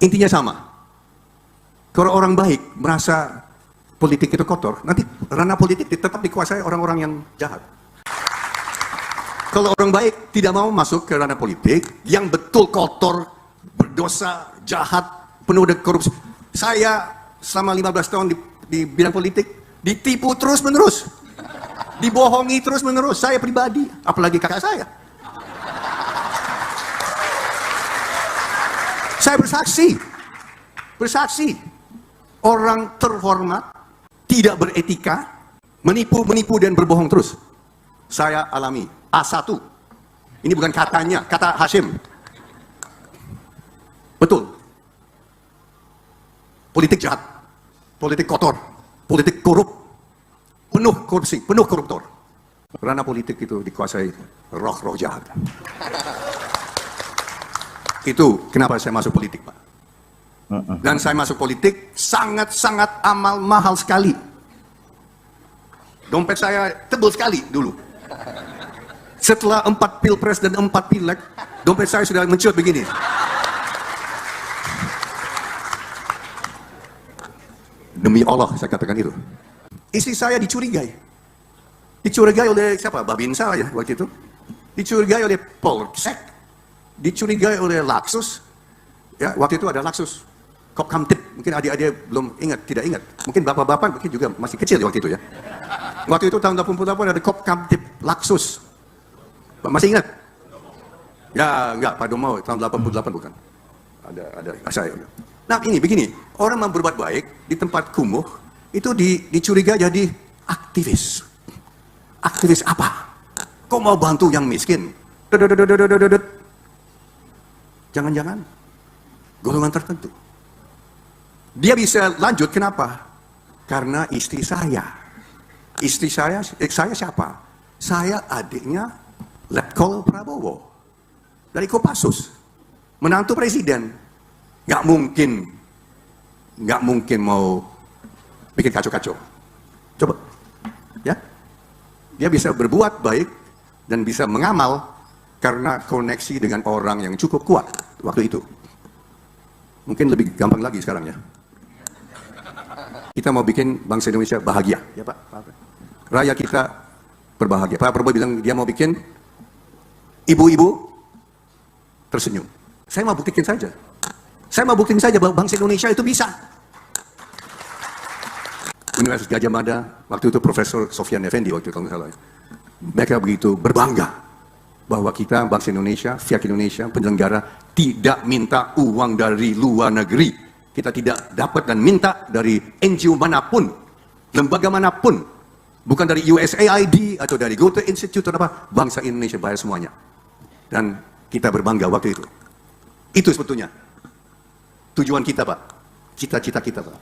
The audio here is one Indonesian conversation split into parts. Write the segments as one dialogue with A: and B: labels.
A: Intinya sama. Kalau orang baik merasa politik itu kotor, nanti ranah politik tetap dikuasai orang-orang yang jahat. Kalau orang baik tidak mau masuk ke ranah politik yang betul kotor, berdosa, jahat, penuh dengan korupsi. Saya selama 15 tahun di bidang politik ditipu terus-menerus, dibohongi terus-menerus. Saya pribadi, apalagi kakak saya. Saya bersaksi, orang terhormat, tidak beretika, menipu dan berbohong terus. Saya alami A1. Ini bukan katanya, kata Hashim. Betul. Politik jahat, politik kotor, politik korup, penuh korupsi, penuh koruptor. Ranah politik itu dikuasai roh-roh jahat. Itu kenapa saya masuk politik, Pak. Dan saya masuk politik sangat-sangat amal mahal sekali. Dompet saya tebal sekali dulu. Setelah 4 pilpres dan 4 pileg, dompet saya sudah mencuat begini. Demi Allah saya katakan itu. Istri saya dicurigai. Dicurigai oleh siapa? Babinsa ya waktu itu. Dicurigai oleh Polsek. Dicurigai oleh Laksus. Ya, waktu itu ada Laksus. Kopkamtib, mungkin adik-adik belum ingat, tidak ingat. Mungkin bapak-bapak mungkin juga masih kecil ya waktu itu ya. Waktu itu tahun 88 ada Kopkamtib Laksus. Masih ingat? Ya, enggak, Pak Domo tahun 88 bukan. Ada saya. Nah, ini begini, orang yang berbuat baik di tempat kumuh itu dicurigai jadi aktivis. Aktivis apa? Kok mau bantu yang miskin? Jangan-jangan golongan tertentu. Dia bisa lanjut, kenapa? Karena istri saya. Istri saya siapa? Saya adiknya Letkol Prabowo. Dari Kopassus. Menantu presiden. Nggak mungkin mau bikin kacau-kacau. Coba. Ya. Dia bisa berbuat baik dan bisa mengamal karena koneksi dengan orang yang cukup kuat waktu itu. Mungkin lebih gampang lagi sekarang ya. Kita mau bikin bangsa Indonesia bahagia, ya Pak. Rakyat kita berbahagia. Pak Prabowo bilang dia mau bikin ibu-ibu tersenyum. Saya mau buktikan saja. Saya mau buktikan saja bahwa bangsa Indonesia itu bisa. Universitas Gajah Mada, waktu itu Profesor Sofyan Effendi waktu itu kalau nggak salah. Mereka begitu berbangga bahwa kita bangsa Indonesia, pihak Indonesia, penyelenggara tidak minta uang dari luar negeri. Kita tidak dapat dan minta dari NGO manapun, lembaga manapun, bukan dari USAID atau dari Goethe Institute atau apa, bangsa Indonesia bayar semuanya. Dan kita berbangga waktu itu. Itu sebetulnya tujuan kita, Pak. Cita-cita kita, Pak.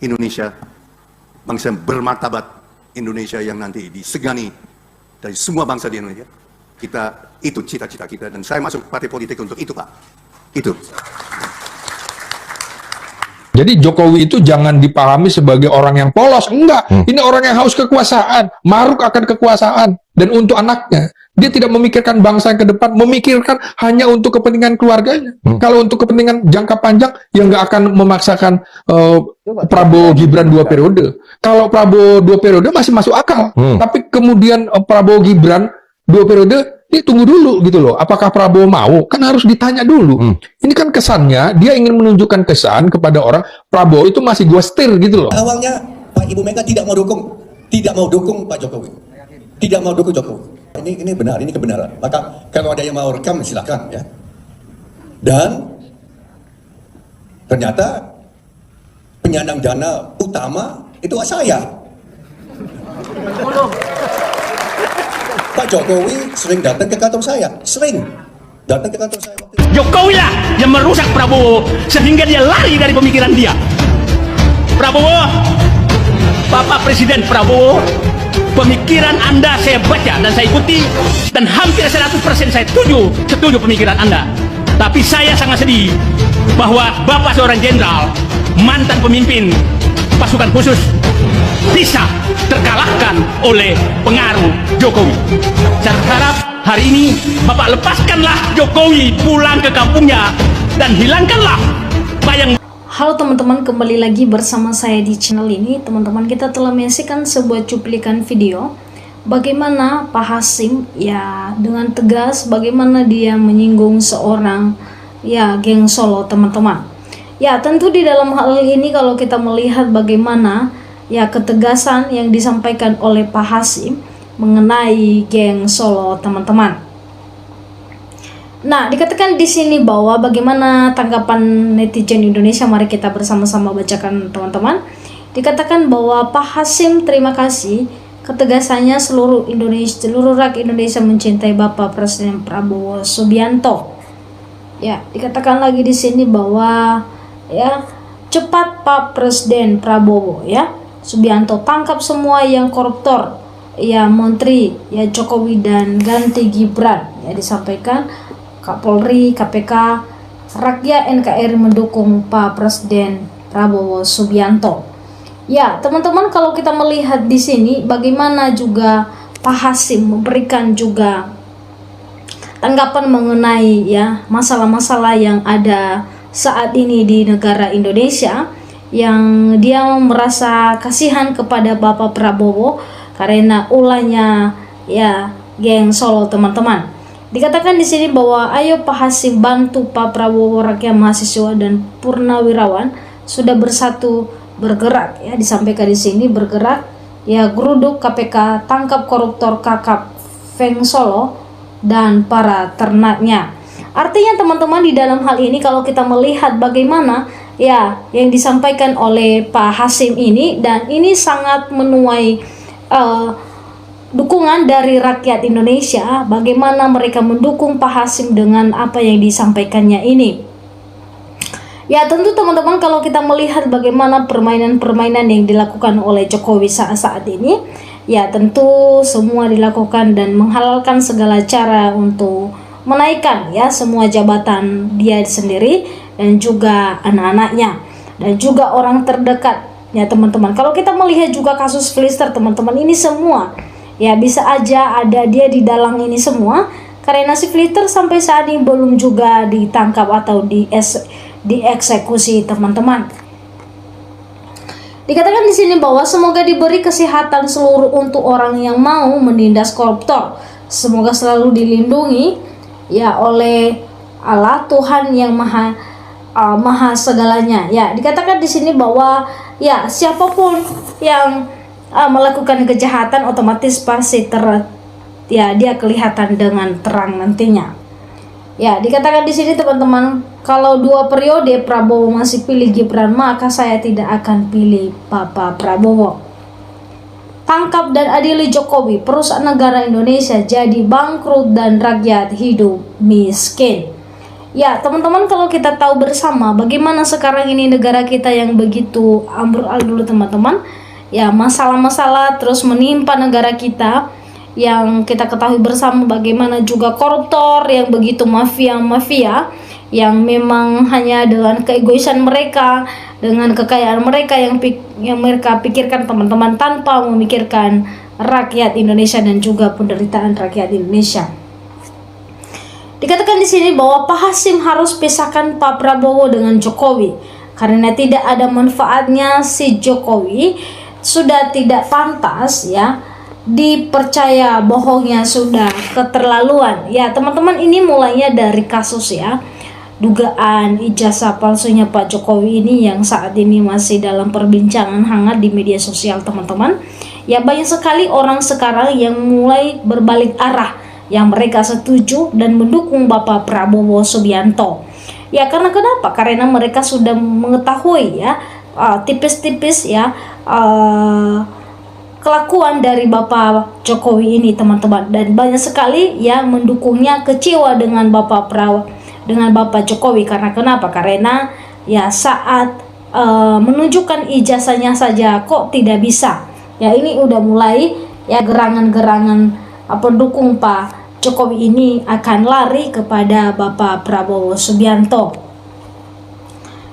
A: Indonesia, bangsa bermartabat, Indonesia yang nanti disegani dari semua bangsa di Indonesia. Itu cita-cita kita, dan saya masuk partai politik untuk itu, Pak. Itu.
B: Jadi Jokowi itu jangan dipahami sebagai orang yang polos, enggak. Ini orang yang haus kekuasaan, maruk akan kekuasaan, dan untuk anaknya. Dia tidak memikirkan bangsa yang ke depan, memikirkan hanya untuk kepentingan keluarganya. Kalau untuk kepentingan jangka panjang, ya nggak akan memaksakan Prabowo Gibran 2 periode. Kalau Prabowo 2 periode masih masuk akal, tapi kemudian Prabowo Gibran 2 periode, ini tunggu dulu gitu loh. Apakah Prabowo mau? Kan harus ditanya dulu. Ini kan kesannya dia ingin menunjukkan kesan kepada orang Prabowo itu masih gua setir gitu loh.
C: Awalnya Pak Ibu Mega tidak mau dukung Pak Jokowi. Tidak mau dukung Jokowi. Ini benar, ini kebenaran. Maka kalau ada yang mau rekam silakan ya. Dan ternyata penyandang dana utama itu saya. Pak Jokowi sering datang ke kantor saya,
D: Jokowi lah yang merusak Prabowo sehingga dia lari dari pemikiran dia. Prabowo, Bapak Presiden Prabowo, pemikiran Anda saya baca dan saya ikuti, dan hampir 100% saya setuju pemikiran Anda. Tapi saya sangat sedih bahwa Bapak seorang jenderal, mantan pemimpin pasukan khusus, bisa terkalahkan oleh pengaruh Jokowi. Saya harap hari ini Bapak lepaskanlah Jokowi pulang ke kampungnya dan hilangkanlah
E: Halo teman-teman, kembali lagi bersama saya di channel ini. Teman-teman, kita telah menyaksikan sebuah cuplikan video bagaimana Pak Hasyim ya dengan tegas bagaimana dia menyinggung seorang ya geng Solo, teman-teman. Ya, tentu di dalam hal ini kalau kita melihat bagaimana ya ketegasan yang disampaikan oleh Pak Hasyim mengenai geng Solo, teman-teman. Nah, dikatakan di sini bahwa bagaimana tanggapan netizen Indonesia, mari kita bersama-sama bacakan, teman-teman. Dikatakan bahwa Pak Hasyim terima kasih ketegasannya, seluruh rakyat Indonesia mencintai Bapak Presiden Prabowo Subianto. Ya, dikatakan lagi di sini bahwa ya cepat Pak Presiden Prabowo ya Subianto tangkap semua yang koruptor ya, menteri ya Jokowi dan ganti Gibran ya, disampaikan Kapolri, KPK, rakyat NKRI mendukung Pak Presiden Prabowo Subianto. Ya, teman-teman, kalau kita melihat di sini bagaimana juga Pak Hasyim memberikan juga tanggapan mengenai ya masalah-masalah yang ada saat ini di negara Indonesia, yang dia merasa kasihan kepada Bapak Prabowo karena ulahnya ya geng Solo, teman-teman. Dikatakan di sini bahwa ayo Pak Hasyim bantu Pak Prabowo, rakyat, mahasiswa dan purnawirawan sudah bersatu bergerak ya, disampaikan di sini bergerak ya, geruduk KPK, tangkap koruptor kakap Feng Solo dan para ternaknya. Artinya teman-teman, di dalam hal ini kalau kita melihat bagaimana ya yang disampaikan oleh Pak Hasyim ini, dan ini sangat menuai dukungan dari rakyat Indonesia, bagaimana mereka mendukung Pak Hasyim dengan apa yang disampaikannya ini. Ya, tentu teman-teman, kalau kita melihat bagaimana permainan-permainan yang dilakukan oleh Jokowi saat ini, ya tentu semua dilakukan dan menghalalkan segala cara untuk menaikkan ya semua jabatan dia sendiri dan juga anak-anaknya dan juga orang terdekat ya, teman-teman. Kalau kita melihat juga kasus Flister, teman-teman, ini semua ya bisa aja ada dia di dalam ini semua, karena si Flister sampai saat ini belum juga ditangkap atau dieksekusi, teman-teman. Dikatakan di sini bahwa semoga diberi kesehatan seluruh untuk orang yang mau menindas koruptor. Semoga selalu dilindungi ya oleh Allah Tuhan yang maha segalanya. Ya, dikatakan di sini bahwa ya siapapun yang melakukan kejahatan otomatis pasti dia kelihatan dengan terang nantinya. Ya, dikatakan di sini teman-teman, kalau 2 periode Prabowo masih pilih Gibran, maka saya tidak akan pilih Bapak Prabowo. Tangkap dan adili Jokowi, perusahaan negara Indonesia jadi bangkrut dan rakyat hidup miskin. Ya, teman-teman, kalau kita tahu bersama bagaimana sekarang ini negara kita yang begitu ambruk-ambruk, teman-teman. Ya, masalah-masalah terus menimpa negara kita, yang kita ketahui bersama bagaimana juga koruptor yang begitu mafia-mafia yang memang hanya dengan keegoisan mereka, dengan kekayaan mereka yang mereka pikirkan, teman-teman, tanpa memikirkan rakyat Indonesia dan juga penderitaan rakyat Indonesia. Dikatakan di sini bahwa Pak Hasyim harus pisahkan Pak Prabowo dengan Jokowi karena tidak ada manfaatnya. Si Jokowi sudah tidak pantas ya dipercaya, bohongnya sudah keterlaluan. Ya, teman-teman, ini mulainya dari kasus ya dugaan ijazah palsunya Pak Jokowi ini yang saat ini masih dalam perbincangan hangat di media sosial, teman-teman. Ya, banyak sekali orang sekarang yang mulai berbalik arah, yang mereka setuju dan mendukung Bapak Prabowo Subianto. Ya, karena kenapa? Karena mereka sudah mengetahui ya tipis-tipis ya kelakuan dari Bapak Jokowi ini, teman-teman, dan banyak sekali yang mendukungnya kecewa dengan Bapak Jokowi. Karena kenapa? Karena ya saat menunjukkan ijazahnya saja kok tidak bisa. Ya, ini udah mulai ya gerangan-gerangan pendukung Pak Jokowi ini akan lari kepada Bapak Prabowo Subianto.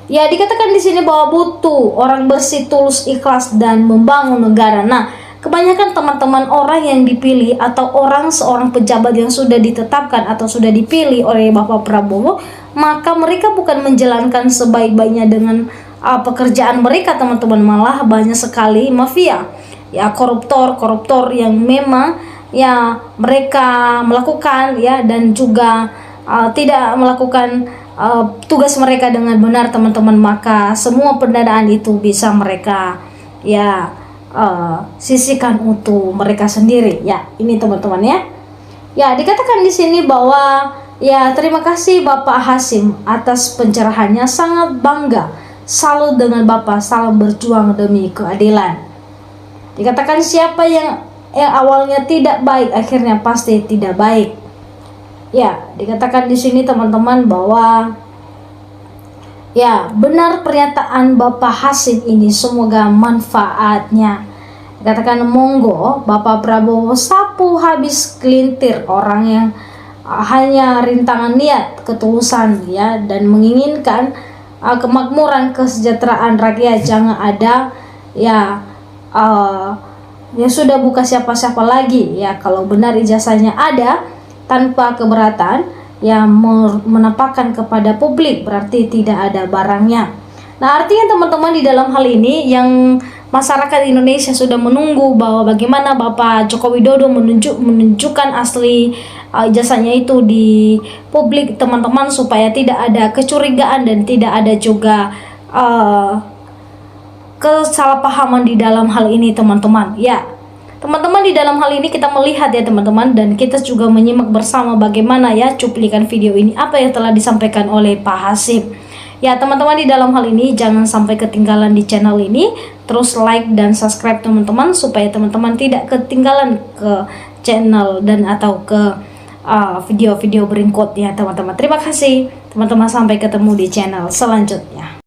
E: Ya, dikatakan di sini bahwa butuh orang bersih, tulus, ikhlas dan membangun negara. Nah, kebanyakan teman-teman orang yang dipilih atau seorang pejabat yang sudah ditetapkan atau sudah dipilih oleh Bapak Prabowo, maka mereka bukan menjalankan sebaik-baiknya dengan pekerjaan mereka teman-teman, malah banyak sekali mafia, ya koruptor yang memang ya mereka melakukan ya dan juga tidak melakukan tugas mereka dengan benar teman-teman, maka semua pendanaan itu bisa mereka ya sisihkan untuk mereka sendiri ya. Ini teman-teman ya. Ya, dikatakan di sini bahwa ya terima kasih Bapak Hasyim atas pencerahannya, sangat bangga, salut dengan Bapak, salam berjuang demi keadilan. Dikatakan siapa yang awalnya tidak baik akhirnya pasti tidak baik. Ya, dikatakan di sini teman-teman bahwa ya benar pernyataan Bapak Hasyim ini, semoga manfaatnya. Dikatakan monggo Bapak Prabowo sapu habis kelintir orang yang hanya rintangan niat, ketulusan ya, dan menginginkan kemakmuran, kesejahteraan rakyat. Jangan ada ya ya sudah buka siapa-siapa lagi ya, kalau benar ijazahnya ada tanpa keberatan yang menampakkan kepada publik, berarti tidak ada barangnya. Nah, artinya teman-teman di dalam hal ini yang masyarakat Indonesia sudah menunggu bahwa bagaimana Bapak Joko Widodo menunjukkan asli ijazahnya itu di publik teman-teman, supaya tidak ada kecurigaan dan tidak ada juga kesalahpahaman di dalam hal ini teman-teman ya. Teman-teman, di dalam hal ini kita melihat ya teman-teman, dan kita juga menyimak bersama bagaimana ya cuplikan video ini, apa yang telah disampaikan oleh Pak Hasyim. Ya teman-teman, di dalam hal ini jangan sampai ketinggalan di channel ini, terus like dan subscribe teman-teman, supaya teman-teman tidak ketinggalan ke channel dan atau ke video-video berikutnya teman-teman. Terima kasih teman-teman, sampai ketemu di channel selanjutnya.